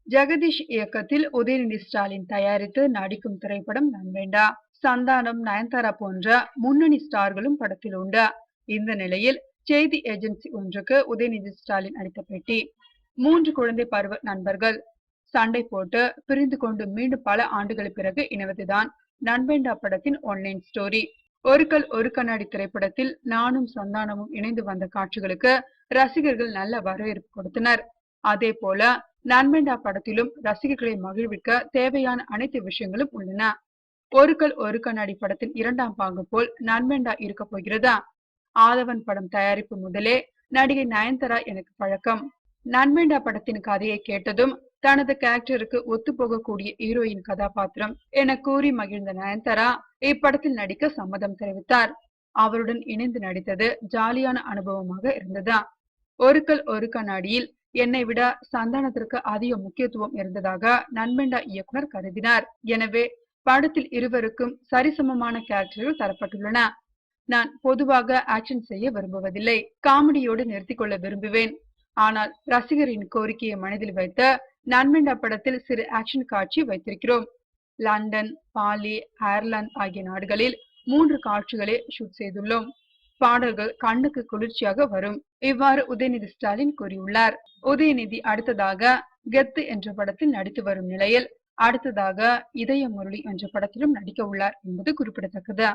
ஜெகதீஷ் இயக்கத்தில் உதயநிதி ஸ்டாலின் தயாரித்து நடிக்கும் திரைப்படம் நண்பேண்டா. சந்தானம், நயன்தாரா போன்ற முன்னணி ஸ்டார்களும் படத்தில் உண்டு. இந்த நிலையில் செய்தி ஏஜென்சி ஒன்றுக்கு உதயநிதி ஸ்டாலின் அளித்த பேட்டி. 3 குழந்தை பருவ நண்பர்கள் சண்டை போட்டு பிரிந்து கொண்டு மீண்டும் பல ஆண்டுகளுக்கு பிறகு இணைவதுதான் நண்பேண்டா படத்தின் ஒன்லைன் ஸ்டோரி. ஒரு கல் ஒரு கண்ணாடி திரைப்படத்தில் நானும் சந்தானமும் இணைந்து வந்த காட்சிகளுக்கு ரசிகர்கள் நல்ல வரவேற்பு கொடுத்தனர். அதே போல நண்பேண்டா படத்திலும் ரசிகர்களை மகிழ்விக்க தேவையான அனைத்து விஷயங்களும் உள்ளன. ஒரு கல் ஒரு கண்ணாடி படத்தின் 2ஆம் பாகம் போல் நண்பேண்டா இருக்க போகிறதா? ஆதவன் படம் தயாரிப்பு முதலே நடிகை நயன்தாரா எனக்கு பழக்கம். நண்பேண்டா படத்தின் கதையை கேட்டதும் தனது கேரக்டருக்கு ஒத்து போகக்கூடிய ஹீரோயின் கதாபாத்திரம் என கூறி மகிழ்ந்த நயன்தாரா இப்படத்தில் நடிக்க சம்மதம் தெரிவித்தார். அவருடன் இணைந்து நடித்தது ஜாலியான அனுபவமாக இருந்ததா. ஒரு கல் ஒரு கண்ணாடியில் என்னை விட சந்தானத்திற்கு அதிக முக்கியத்துவம் இருந்ததாக நண்பேண்டா இயக்குனர் கருதினார். எனவே படத்தில் இருவருக்கும் சரிசமமான கேரக்டர்கள் தரப்பட்டுள்ளன. நான் பொதுவாக ஆக்ஷன் செய்ய விரும்புவதில்லை. காமெடியோடு நிறுத்திக் கொள்ள விரும்புவேன். ஆனால் ரசிகரின் கோரிக்கையை மனதில் வைத்து நண்பேண்டா படத்தில் சிறு ஆக்ஷன் காட்சி வைத்திருக்கிறோம். லண்டன், பாலி, அயர்லாந்து ஆகிய நாடுகளில் 3 காட்சிகளை ஷூட் செய்துள்ளோம். பாடல்கள் கண்ணுக்கு குளிர்ச்சியாக வரும். இவ்வாறு உதயநிதி ஸ்டாலின் கூறியுள்ளார். உதயநிதி அடுத்ததாக கெத்து என்ற படத்தில் நடித்து வரும் நிலையில் அடுத்ததாக இதய முரளி என்ற படத்திலும் நடிக்க உள்ளார் என்பது குறிப்பிடத்தக்கது.